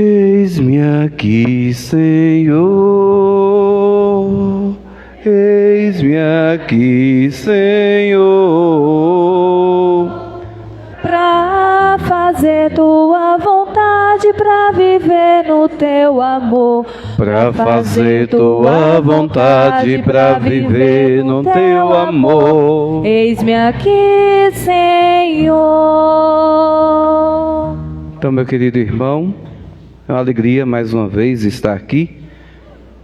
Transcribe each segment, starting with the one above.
Eis-me aqui, Senhor. Eis-me aqui, Senhor. Pra fazer tua vontade, pra viver no teu amor. Pra fazer tua vontade, pra viver no teu amor. Eis-me aqui, Senhor. Então, meu querido irmão, é uma alegria mais uma vez estar aqui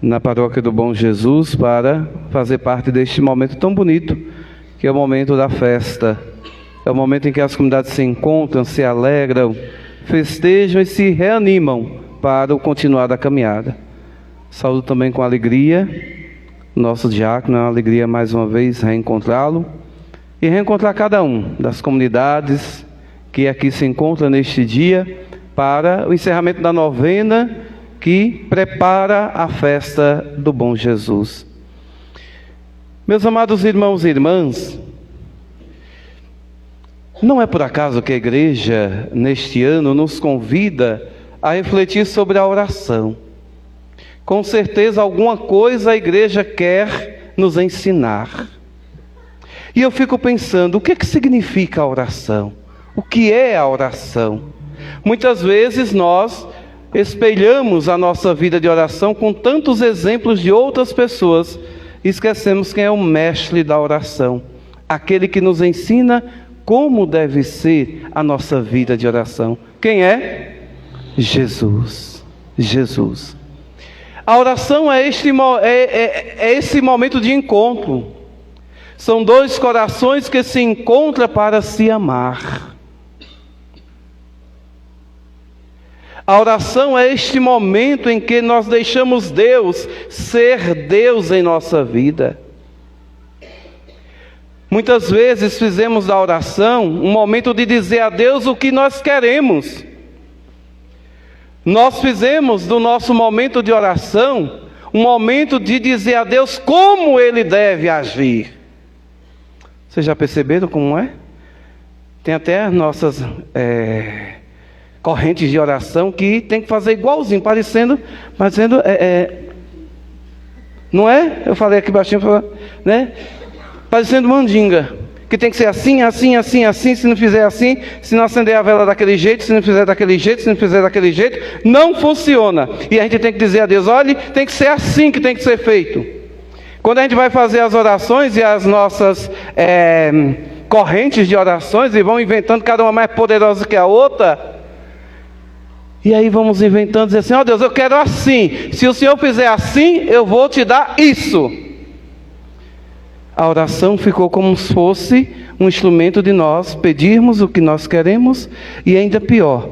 na Paróquia do Bom Jesus para fazer parte deste momento tão bonito, que é o momento da festa. É o momento em que as comunidades se encontram, se alegram, festejam e se reanimam para o continuar da caminhada. Saúdo também com alegria nosso diácono, é uma alegria mais uma vez reencontrá-lo e reencontrar cada um das comunidades que aqui se encontram neste dia para o encerramento da novena que prepara a festa do Bom Jesus. Meus amados irmãos e irmãs, não é por acaso que a igreja neste ano nos convida a refletir sobre a oração. Com certeza alguma coisa a igreja quer nos ensinar. E eu fico pensando, o que significa a oração? O que é a oração? Muitas vezes nós espelhamos a nossa vida de oração com tantos exemplos de outras pessoas e esquecemos quem é o mestre da oração, aquele que nos ensina como deve ser a nossa vida de oração. Quem é? Jesus. Jesus. A oração é esse momento de encontro. São dois corações que se encontram para se amar. A oração é este momento em que nós deixamos Deus ser Deus em nossa vida. Muitas vezes fizemos da oração um momento de dizer a Deus o que nós queremos. Nós fizemos do nosso momento de oração um momento de dizer a Deus como Ele deve agir. Vocês já perceberam como é? Tem até as nossas correntes de oração que tem que fazer igualzinho, parecendo não é? Eu falei aqui baixinho, né? Parecendo mandinga, que tem que ser assim, assim, assim, assim. Se não fizer assim, se não acender a vela daquele jeito, se não fizer daquele jeito, se não fizer daquele jeito, não funciona. E a gente tem que dizer a Deus, olha, tem que ser assim que tem que ser feito. Quando a gente vai fazer as orações e as nossas correntes de orações, e vão inventando cada uma mais poderosa que a outra, e aí vamos inventando, dizer assim, ó Deus, eu quero assim, se o Senhor fizer assim, eu vou te dar isso. A oração ficou como se fosse um instrumento de nós pedirmos o que nós queremos e ainda pior,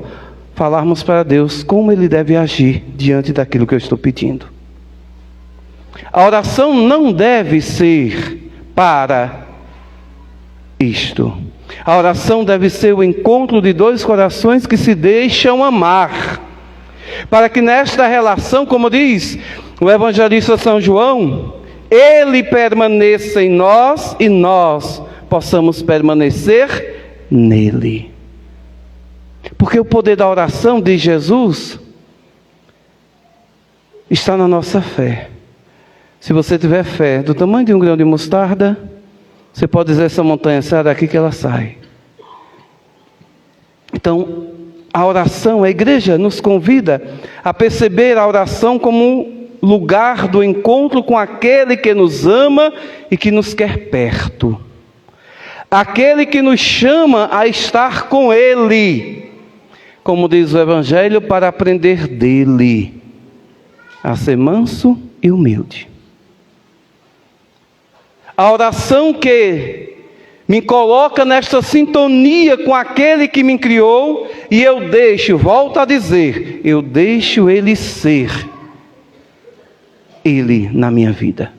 falarmos para Deus como Ele deve agir diante daquilo que eu estou pedindo. A oração não deve ser para isto. A oração deve ser o encontro de dois corações que se deixam amar, para que nesta relação, como diz o evangelista São João, Ele permaneça em nós e nós possamos permanecer nele. Porque o poder da oração de Jesus está na nossa fé. Se você tiver fé do tamanho de um grão de mostarda, você pode dizer essa montanha, sai daqui que ela sai. Então, a oração, a igreja nos convida a perceber a oração como lugar do encontro com aquele que nos ama e que nos quer perto. Aquele que nos chama a estar com Ele. Como diz o Evangelho, para aprender dele, a ser manso e humilde. A oração que me coloca nesta sintonia com aquele que me criou, e eu deixo, volto a dizer, eu deixo Ele ser Ele na minha vida.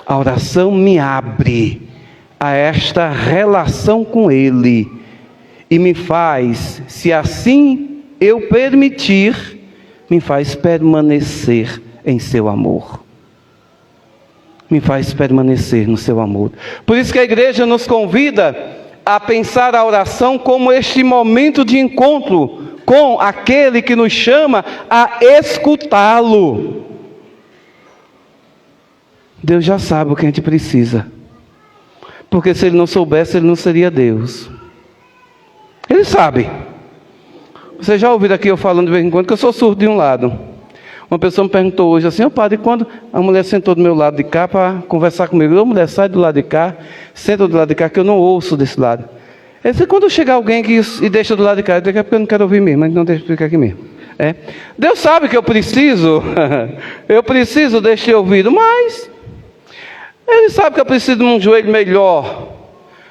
A oração me abre a esta relação com Ele e me faz, se assim eu permitir, me faz permanecer em seu amor. Me faz permanecer no seu amor. Por isso que a igreja nos convida a pensar a oração como este momento de encontro com aquele que nos chama a escutá-lo. Deus já sabe o que a gente precisa. Porque se Ele não soubesse, Ele não seria Deus. Ele sabe. Você já ouviu aqui eu falando de vez em quando que eu sou surdo de um lado. Uma pessoa me perguntou hoje assim: padre, quando a mulher sentou do meu lado de cá para conversar comigo, a mulher sai do lado de cá, senta do lado de cá, que eu não ouço desse lado. Eu disse: quando chegar alguém e deixa do lado de cá, eu digo: é porque eu não quero ouvir mesmo, mas não deixa eu ficar aqui mesmo. Deus sabe que eu preciso deste ouvido, mas Ele sabe que eu preciso de um joelho melhor,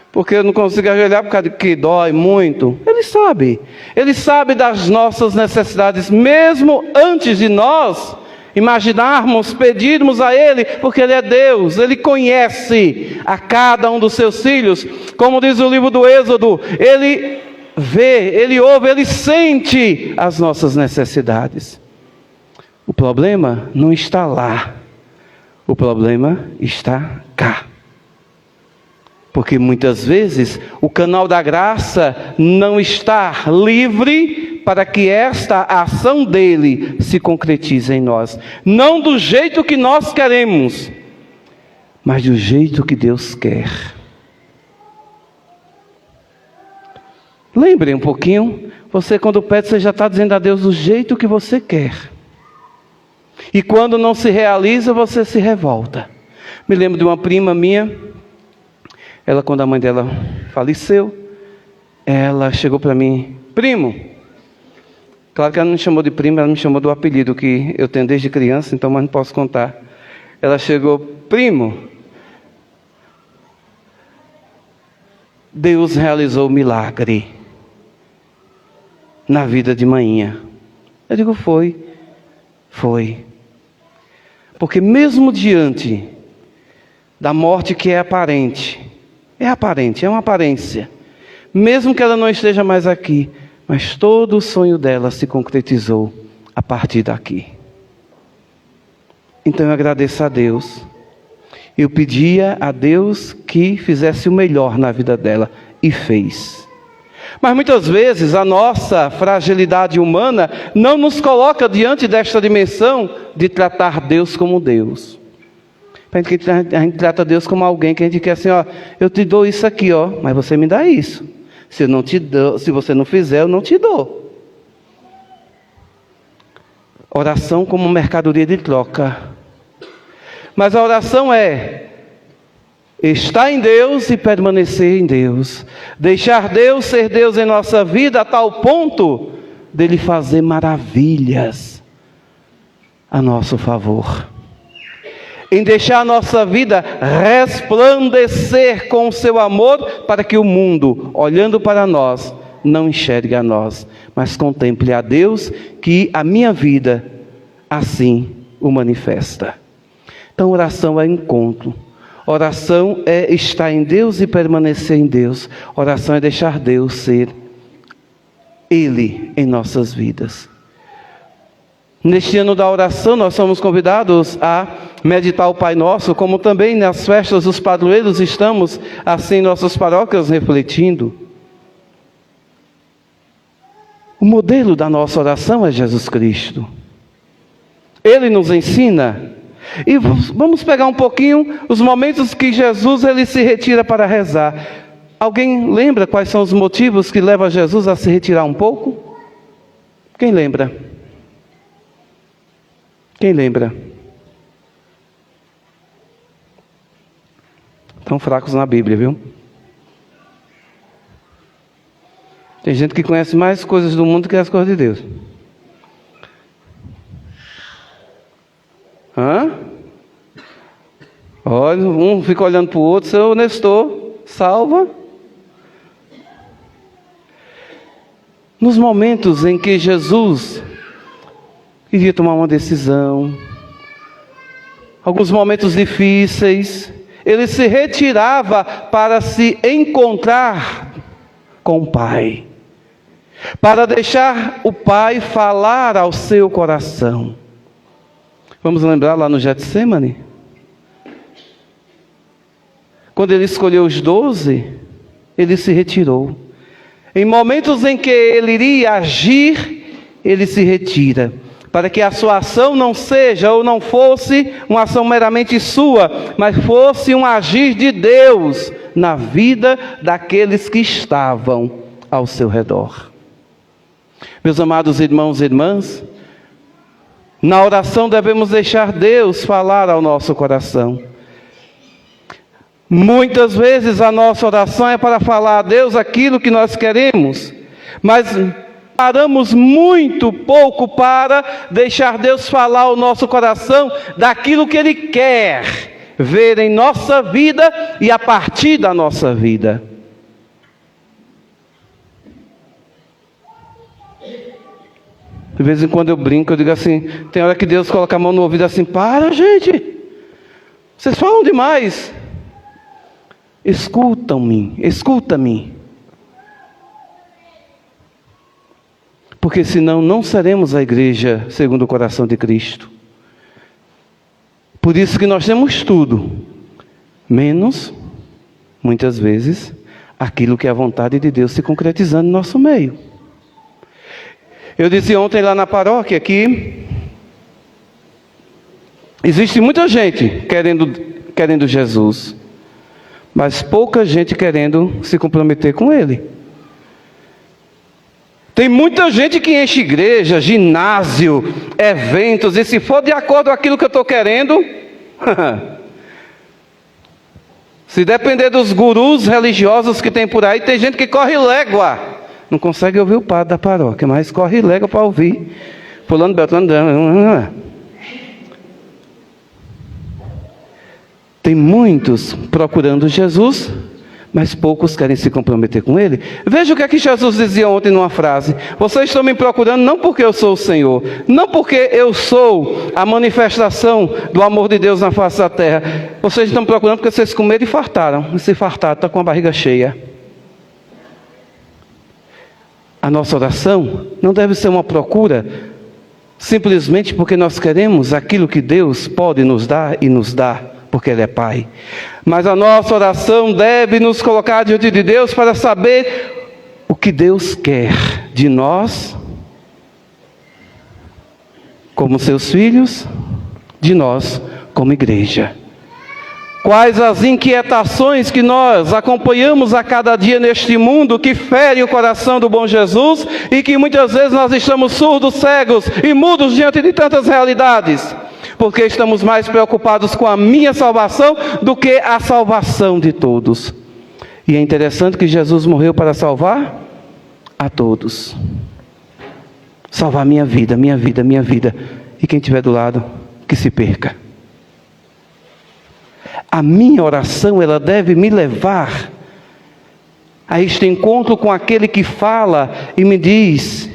porque eu não consigo ajoelhar por causa de que dói muito. Ele sabe das nossas necessidades, mesmo antes de nós imaginarmos, pedirmos a Ele, porque Ele é Deus, Ele conhece a cada um dos seus filhos, como diz o livro do Êxodo, Ele vê, Ele ouve, Ele sente as nossas necessidades. O problema não está lá, o problema está cá. Porque muitas vezes o canal da graça não está livre para que esta ação dele se concretize em nós. Não do jeito que nós queremos, mas do jeito que Deus quer. Lembre um pouquinho, você quando pede, você já está dizendo a Deus do jeito que você quer. E quando não se realiza, você se revolta. Me lembro de uma prima minha. Ela, quando a mãe dela faleceu, ela chegou para mim: primo. Claro que ela não me chamou de primo, ela me chamou do apelido que eu tenho desde criança, então mas não posso contar. Ela chegou: primo, Deus realizou o milagre na vida de manhinha. Eu digo: foi. Porque mesmo diante da morte que é aparente, é uma aparência. Mesmo que ela não esteja mais aqui, mas todo o sonho dela se concretizou a partir daqui. Então eu agradeço a Deus. Eu pedia a Deus que fizesse o melhor na vida dela, e fez. Mas muitas vezes a nossa fragilidade humana não nos coloca diante desta dimensão de tratar Deus como Deus. A gente trata Deus como alguém que a gente quer assim: eu te dou isso aqui, mas você me dá isso. Se eu não te dou, se você não fizer, eu não te dou. Oração como mercadoria de troca. Mas a oração é estar em Deus e permanecer em Deus. Deixar Deus ser Deus em nossa vida a tal ponto dele fazer maravilhas a nosso favor. Em deixar a nossa vida resplandecer com o seu amor, para que o mundo, olhando para nós, não enxergue a nós, mas contemple a Deus, que a minha vida assim o manifesta. Então oração é encontro, oração é estar em Deus e permanecer em Deus, oração é deixar Deus ser Ele em nossas vidas. Neste ano da oração, nós somos convidados a meditar o Pai Nosso, como também nas festas dos padroeiros estamos, assim, em nossas paróquias, refletindo. O modelo da nossa oração é Jesus Cristo. Ele nos ensina. E vamos pegar um pouquinho os momentos que Jesus ele se retira para rezar. Alguém lembra quais são os motivos que levam Jesus a se retirar um pouco? Quem lembra? Quem lembra? Estão fracos na Bíblia, viu? Tem gente que conhece mais coisas do mundo que as coisas de Deus. Olha, um fica olhando para o outro: seu Nestor, salva. Nos momentos em que Jesus queria tomar uma decisão, alguns momentos difíceis, ele se retirava para se encontrar com o Pai, para deixar o Pai falar ao seu coração. Vamos lembrar lá no Getsemane? Quando ele escolheu os 12, ele se retirou. Em momentos em que ele iria agir, ele se retira, para que a sua ação não seja ou não fosse uma ação meramente sua, mas fosse um agir de Deus na vida daqueles que estavam ao seu redor. Meus amados irmãos e irmãs, na oração devemos deixar Deus falar ao nosso coração. Muitas vezes a nossa oração é para falar a Deus aquilo que nós queremos, mas paramos muito pouco para deixar Deus falar ao nosso coração daquilo que Ele quer ver em nossa vida e a partir da nossa vida. De vez em quando eu brinco, eu digo assim, tem hora que Deus coloca a mão no ouvido assim, para gente, vocês falam demais. Escuta-me. Porque senão não seremos a igreja segundo o coração de Cristo. Por isso que nós temos tudo, menos, muitas vezes, aquilo que é a vontade de Deus se concretizando no nosso meio. Eu disse ontem lá na paróquia que existe muita gente querendo Jesus, mas pouca gente querendo se comprometer com Ele. Tem muita gente que enche igreja, ginásio, eventos, e se for de acordo com aquilo que eu estou querendo, se depender dos gurus religiosos que tem por aí, tem gente que corre légua, não consegue ouvir o padre da paróquia, mas corre légua para ouvir fulano, beltrano. Tem muitos procurando Jesus, mas poucos querem se comprometer com Ele. Veja o que é que Jesus dizia ontem numa frase: vocês estão me procurando não porque eu sou o Senhor, não porque eu sou a manifestação do amor de Deus na face da terra. Vocês estão me procurando porque vocês comeram e fartaram. E se fartaram, estão com a barriga cheia. A nossa oração não deve ser uma procura simplesmente porque nós queremos aquilo que Deus pode nos dar e nos dá, porque Ele é Pai. Mas a nossa oração deve nos colocar diante de Deus para saber o que Deus quer de nós, como seus filhos, de nós como igreja. Quais as inquietações que nós acompanhamos a cada dia neste mundo que fere o coração do bom Jesus e que muitas vezes nós estamos surdos, cegos e mudos diante de tantas realidades, porque estamos mais preocupados com a minha salvação do que a salvação de todos. E é interessante que Jesus morreu para salvar a todos. Salvar minha vida. E quem estiver do lado, que se perca. A minha oração, ela deve me levar a este encontro com aquele que fala e me diz,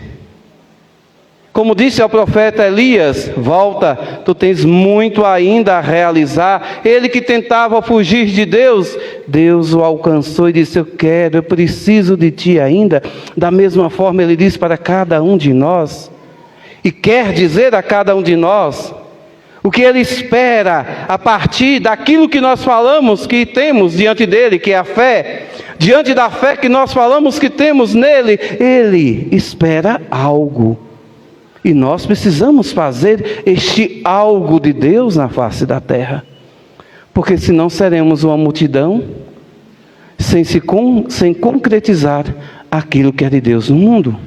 como disse ao profeta Elias: volta, tu tens muito ainda a realizar. Ele que tentava fugir de Deus, Deus o alcançou e disse: eu preciso de ti ainda. Da mesma forma ele diz para cada um de nós, e quer dizer a cada um de nós, o que Ele espera a partir daquilo que nós falamos que temos diante dEle, que é a fé. Diante da fé que nós falamos que temos nele, Ele espera algo. E nós precisamos fazer este algo de Deus na face da terra. Porque senão seremos uma multidão sem concretizar aquilo que é de Deus no mundo.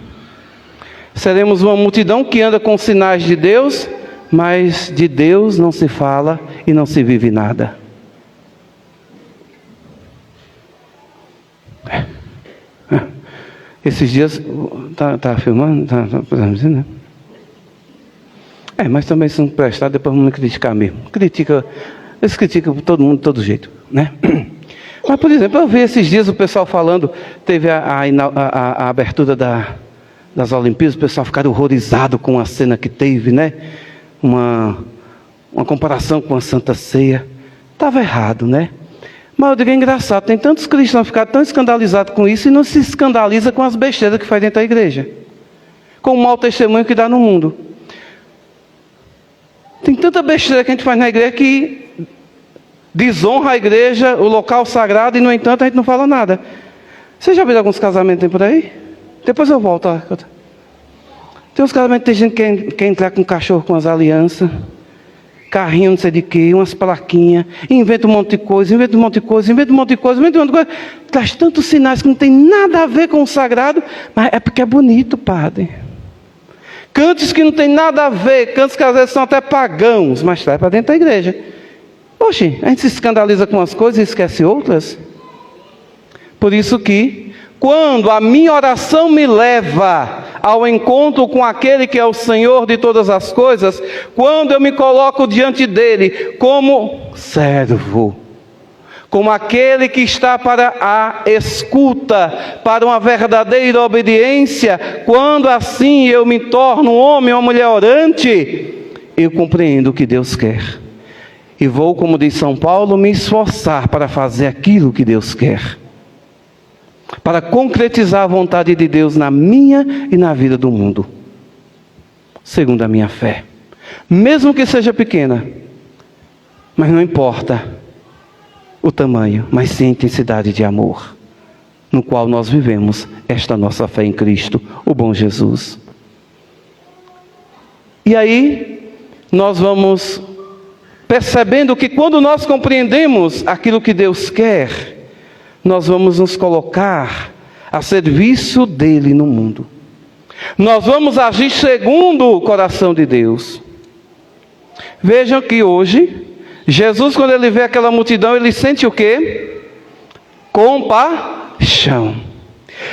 Seremos uma multidão que anda com sinais de Deus, mas de Deus não se fala e não se vive nada. Esses dias, tá filmando? Tá podemos dizer, né? Mas também se não prestar, depois vamos criticar mesmo. Eles criticam todo mundo de todo jeito, né? Mas, por exemplo, eu vi esses dias o pessoal falando, teve a abertura das Olimpíadas, o pessoal ficaram horrorizado com a cena que teve, né? Uma comparação com a Santa Ceia. Estava errado, né? Mas eu digo, é engraçado, tem tantos cristãos que ficaram tão escandalizados com isso e não se escandaliza com as besteiras que faz dentro da igreja, com o mau testemunho que dá no mundo. Tem tanta besteira que a gente faz na igreja que desonra a igreja, o local sagrado, e no entanto a gente não fala nada. Você já viu alguns casamentos por aí? Depois eu volto. Tem uns caras, tem gente que quer entrar com cachorro com as alianças, carrinho não sei de quê, umas plaquinhas, inventa um monte de coisa, traz tantos sinais que não tem nada a ver com o sagrado, mas é porque é bonito, padre. Cantos que não tem nada a ver, cantos que às vezes são até pagãos, mas traz para dentro da igreja. Oxe, a gente se escandaliza com umas coisas e esquece outras. Por isso que, quando a minha oração me leva ao encontro com aquele que é o Senhor de todas as coisas, quando eu me coloco diante dele como servo, como aquele que está para a escuta, para uma verdadeira obediência, quando assim eu me torno um homem ou uma mulher orante, eu compreendo o que Deus quer. E vou, como diz São Paulo, me esforçar para fazer aquilo que Deus quer, para concretizar a vontade de Deus na minha e na vida do mundo, segundo a minha fé, mesmo que seja pequena, mas não importa o tamanho, mas sim a intensidade de amor, no qual nós vivemos esta nossa fé em Cristo, o bom Jesus. E aí, nós vamos percebendo que quando nós compreendemos aquilo que Deus quer, nós vamos nos colocar a serviço dele no mundo. Nós vamos agir segundo o coração de Deus. Vejam que hoje, Jesus, quando ele vê aquela multidão, ele sente o quê? Compaixão.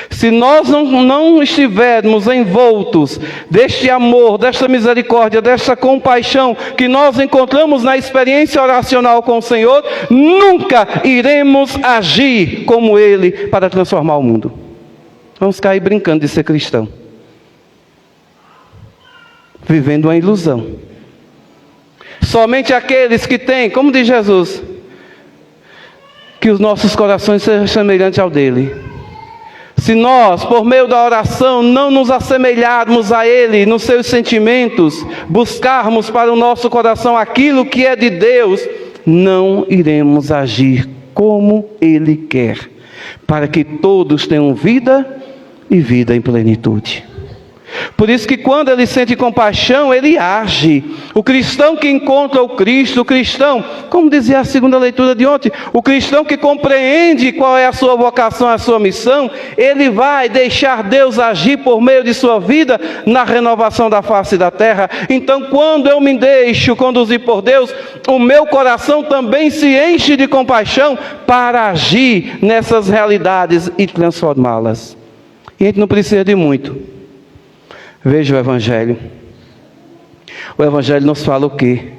Se nós não estivermos envoltos deste amor, desta misericórdia, desta compaixão que nós encontramos na experiência oracional com o Senhor, nunca iremos agir como Ele para transformar o mundo. Vamos cair brincando de ser cristão, vivendo uma ilusão. Somente aqueles que têm, como diz Jesus, que os nossos corações sejam semelhantes ao dele. Se nós, por meio da oração, não nos assemelharmos a Ele nos seus sentimentos, buscarmos para o nosso coração aquilo que é de Deus, não iremos agir como Ele quer, para que todos tenham vida e vida em plenitude. Por isso que quando ele sente compaixão, ele age. O cristão que encontra o Cristo, o cristão, como dizia a segunda leitura de ontem, o cristão que compreende qual é a sua vocação, a sua missão, ele vai deixar Deus agir por meio de sua vida na renovação da face da terra. Então, quando eu me deixo conduzir por Deus, o meu coração também se enche de compaixão para agir nessas realidades e transformá-las. E a gente não precisa de muito. Veja o Evangelho. O Evangelho nos fala o quê?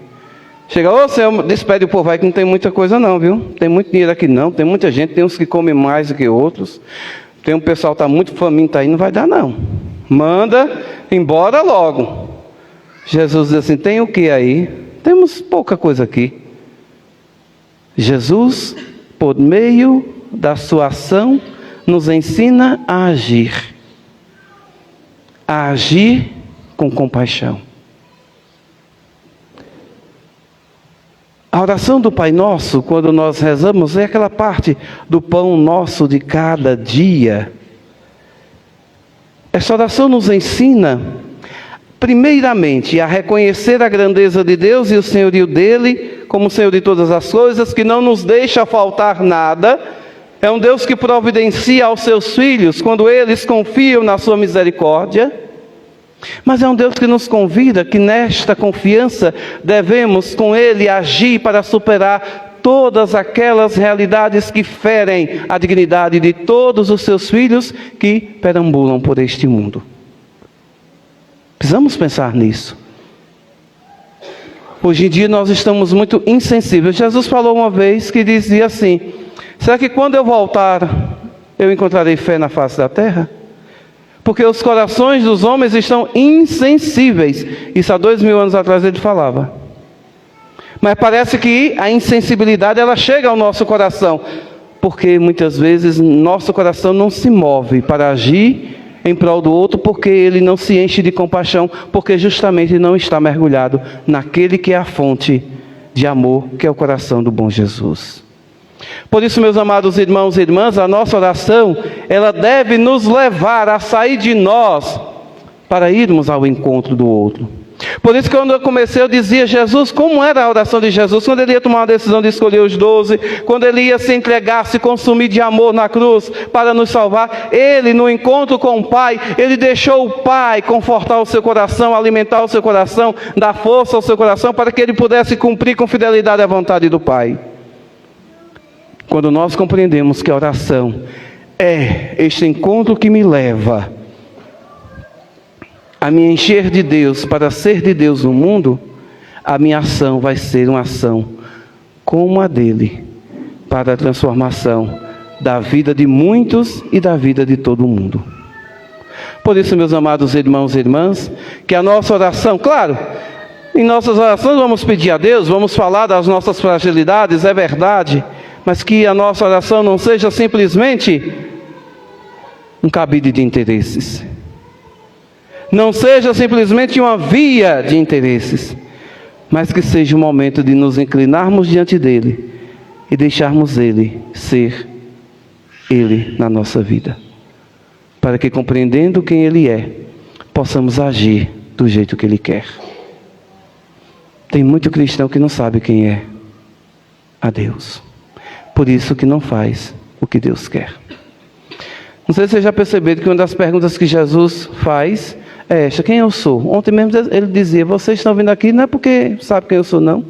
Chega, ô Senhor, despede o povo aí que não tem muita coisa não, viu? Tem muito dinheiro aqui não, tem muita gente, tem uns que comem mais do que outros. Tem um pessoal que está muito faminto aí, não vai dar não. Manda embora logo. Jesus diz assim, tem o que aí? Temos pouca coisa aqui. Jesus, por meio da sua ação, nos ensina a agir com compaixão. A oração do Pai Nosso, quando nós rezamos, é aquela parte do pão nosso de cada dia. Essa oração nos ensina, primeiramente, a reconhecer a grandeza de Deus e o senhorio dele, como o Senhor de todas as coisas, que não nos deixa faltar nada. É um Deus que providencia aos seus filhos quando eles confiam na sua misericórdia. Mas é um Deus que nos convida que nesta confiança devemos com Ele agir para superar todas aquelas realidades que ferem a dignidade de todos os seus filhos que perambulam por este mundo. Precisamos pensar nisso. Hoje em dia nós estamos muito insensíveis. Jesus falou uma vez que dizia assim, será que quando eu voltar eu encontrarei fé na face da terra? Porque os corações dos homens estão insensíveis. Isso há 2000 anos atrás ele falava. Mas parece que a insensibilidade ela chega ao nosso coração. Porque muitas vezes nosso coração não se move para agir em prol do outro. Porque ele não se enche de compaixão. Porque justamente não está mergulhado naquele que é a fonte de amor, que é o coração do bom Jesus. Por isso, meus amados irmãos e irmãs, a nossa oração, ela deve nos levar a sair de nós para irmos ao encontro do outro. Por isso, quando eu comecei, eu dizia, Jesus, como era a oração de Jesus, quando ele ia tomar uma decisão de escolher os 12, quando ele ia se entregar, se consumir de amor na cruz para nos salvar, ele, no encontro com o Pai, ele deixou o Pai confortar o seu coração, alimentar o seu coração, dar força ao seu coração, para que ele pudesse cumprir com fidelidade a vontade do Pai. Quando nós compreendemos que a oração é este encontro que me leva a me encher de Deus para ser de Deus no mundo, a minha ação vai ser uma ação como a dele, para a transformação da vida de muitos e da vida de todo mundo. Por isso, meus amados irmãos e irmãs, que a nossa oração, claro, em nossas orações vamos pedir a Deus, vamos falar das nossas fragilidades, é verdade, mas que a nossa oração não seja simplesmente um cabide de interesses. Não seja simplesmente uma via de interesses, mas que seja um momento de nos inclinarmos diante dele e deixarmos ele ser ele na nossa vida. Para que, compreendendo quem ele é, possamos agir do jeito que ele quer. Tem muito cristão que não sabe quem é a Deus. Por isso que não faz o que Deus quer. Não sei se vocês já perceberam que uma das perguntas que Jesus faz é esta: quem eu sou? Ontem mesmo ele dizia, vocês estão vindo aqui não é porque sabem quem eu sou não,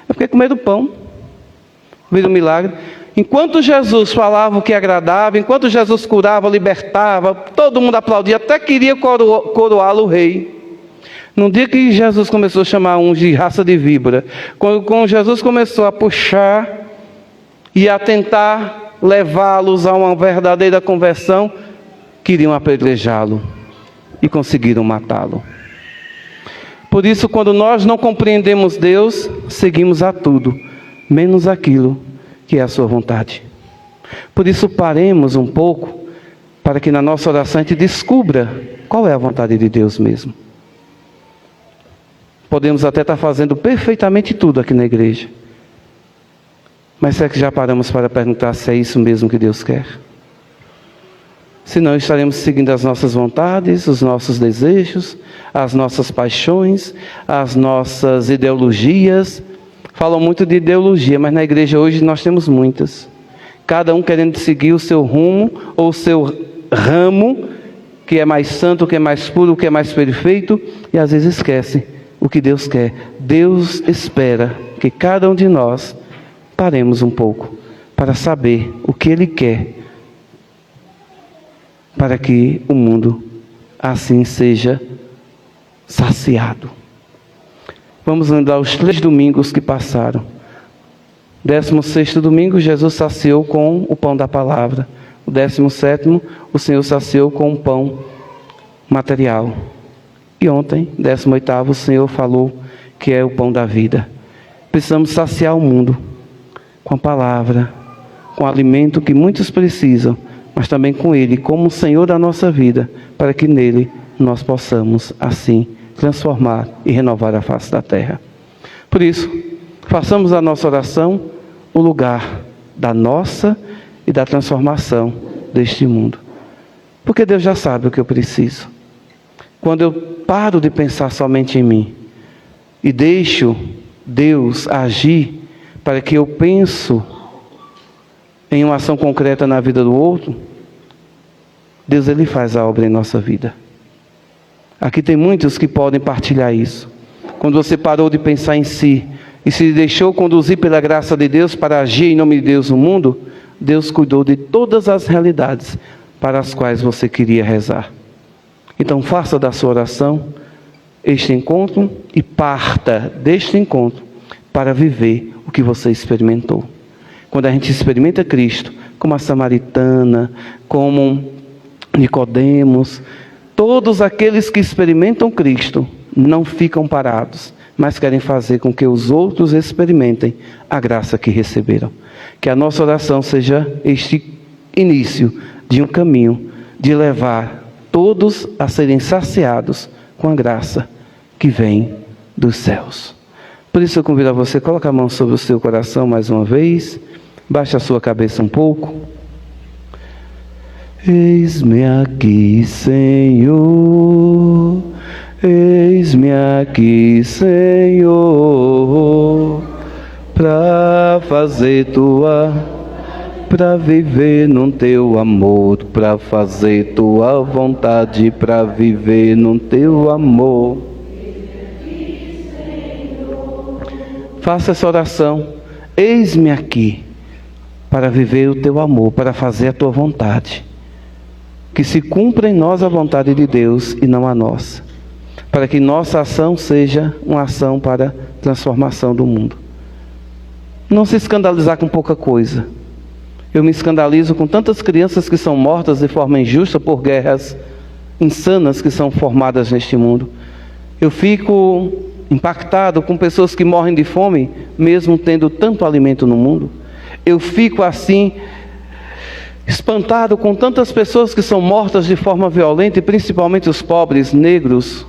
é porque comeram pão, viram um milagre. Enquanto Jesus falava o que agradava, enquanto Jesus curava, libertava, todo mundo aplaudia, até queria coroá-lo rei. No dia que Jesus começou a chamar uns de raça de víbora, quando Jesus começou a puxar e a tentar levá-los a uma verdadeira conversão, queriam apedrejá-lo e conseguiram matá-lo. Por isso, quando nós não compreendemos Deus, seguimos a tudo, menos aquilo que é a sua vontade. Por isso, paremos um pouco, para que na nossa oração a gente descubra qual é a vontade de Deus mesmo. Podemos até estar fazendo perfeitamente tudo aqui na igreja, mas será que já paramos para perguntar se é isso mesmo que Deus quer? Senão estaremos seguindo as nossas vontades, os nossos desejos, as nossas paixões, as nossas ideologias. Falam muito de ideologia, mas na igreja hoje nós temos muitas. Cada um querendo seguir o seu rumo ou o seu ramo, que é mais santo, que é mais puro, que é mais perfeito, e às vezes esquece o que Deus quer. Deus espera que cada um de nós paremos um pouco para saber o que Ele quer, para que o mundo assim seja saciado. Vamos lembrar os 3 domingos que passaram. 16º domingo, Jesus saciou com o pão da palavra. O 17º, o Senhor saciou com o pão material. E ontem, 18º, o Senhor falou que é o pão da vida. Precisamos saciar o mundo com a palavra, com o alimento que muitos precisam, mas também com Ele, como o Senhor da nossa vida, para que nele nós possamos, assim, transformar e renovar a face da terra. Por isso, façamos a nossa oração o lugar da nossa e da transformação deste mundo. Porque Deus já sabe o que eu preciso. Quando eu paro de pensar somente em mim e deixo Deus agir para que eu penso em uma ação concreta na vida do outro, Deus Ele faz a obra em nossa vida. Aqui tem muitos que podem partilhar isso. Quando você parou de pensar em si e se deixou conduzir pela graça de Deus para agir em nome de Deus no mundo, Deus cuidou de todas as realidades para as quais você queria rezar. Então faça da sua oração este encontro e parta deste encontro para viver o que você experimentou. Quando a gente experimenta Cristo, como a samaritana, como Nicodemos, todos aqueles que experimentam Cristo não ficam parados, mas querem fazer com que os outros experimentem a graça que receberam. Que a nossa oração seja este início de um caminho de levar todos a serem saciados com a graça que vem dos céus. Por isso eu convido a você, coloque a mão sobre o seu coração mais uma vez Baixe a sua cabeça um pouco. Eis-me aqui, Senhor. Eis-me aqui, Senhor, para fazer para viver no teu amor, para fazer tua vontade, para viver no teu amor. Faça essa oração. Eis-me aqui para viver o teu amor, para fazer a tua vontade. Que se cumpra em nós a vontade de Deus e não a nossa. Para que nossa ação seja uma ação para transformação do mundo. Não se escandalizar com pouca coisa. Eu me escandalizo com tantas crianças que são mortas de forma injusta por guerras insanas que são formadas neste mundo. Eu fico impactado com pessoas que morrem de fome, mesmo tendo tanto alimento no mundo. Eu fico assim, espantado com tantas pessoas que são mortas de forma violenta, e principalmente os pobres, negros.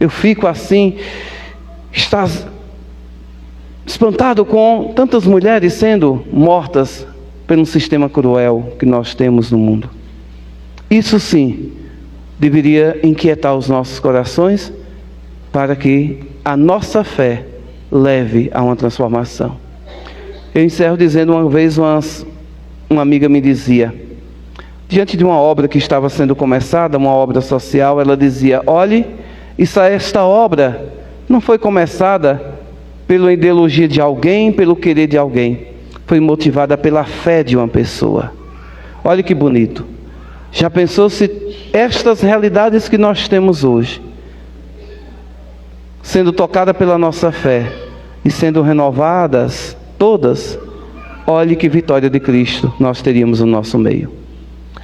Eu fico assim, espantado com tantas mulheres sendo mortas pelo sistema cruel que nós temos no mundo. Isso sim, deveria inquietar os nossos corações, para que a nossa fé leve a uma transformação. Eu encerro dizendo, uma vez uma amiga me dizia, diante de uma obra que estava sendo começada, uma obra social, ela dizia: olhe, esta obra não foi começada pela ideologia de alguém, pelo querer de alguém. Foi motivada pela fé de uma pessoa. Olha que bonito. Já pensou se estas realidades que nós temos hoje, sendo tocadas pela nossa fé e sendo renovadas todas, olhe que vitória de Cristo nós teríamos no nosso meio.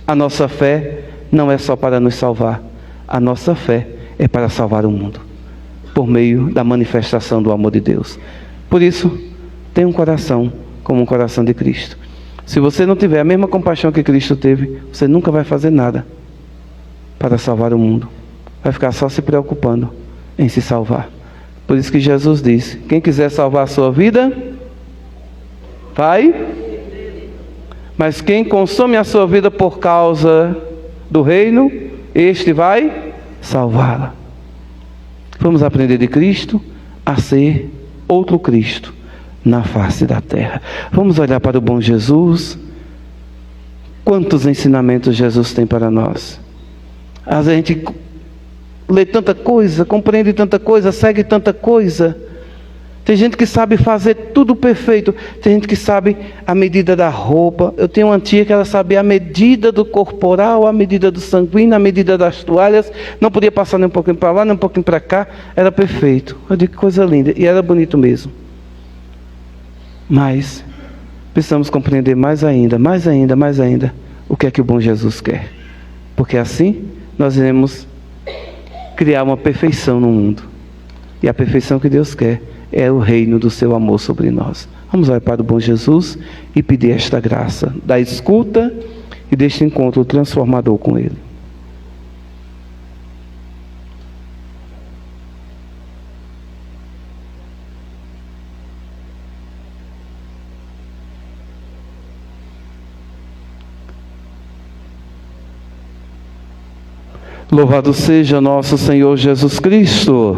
A nossa fé não é só para nos salvar. A nossa fé é para salvar o mundo, por meio da manifestação do amor de Deus. Por isso, tenha um coração como um coração de Cristo. Se você não tiver a mesma compaixão que Cristo teve, você nunca vai fazer nada para salvar o mundo. Vai ficar só se preocupando em se salvar. Por isso que Jesus disse: quem quiser salvar a sua vida, vai. Mas quem consome a sua vida por causa do reino, este vai salvá-la. Vamos aprender de Cristo a ser outro Cristo na face da terra. Vamos olhar para o bom Jesus. Quantos ensinamentos Jesus tem para nós. A gente lê tanta coisa, compreende tanta coisa, segue tanta coisa. Tem gente que sabe fazer tudo perfeito. Tem gente que sabe a medida da roupa. Eu tenho uma tia que ela sabia a medida do corporal, a medida do sanguíneo, a medida das toalhas. Não podia passar nem um pouquinho para lá, nem um pouquinho para cá. Era perfeito. Eu digo, que coisa linda. E era bonito mesmo. Mas precisamos compreender mais ainda o que é que o bom Jesus quer. Porque assim nós iremos criar uma perfeição no mundo. E a perfeição que Deus quer é o reino do seu amor sobre nós. Vamos olhar para o bom Jesus e pedir esta graça da escuta e deste encontro transformador com Ele. Louvado seja nosso Senhor Jesus Cristo.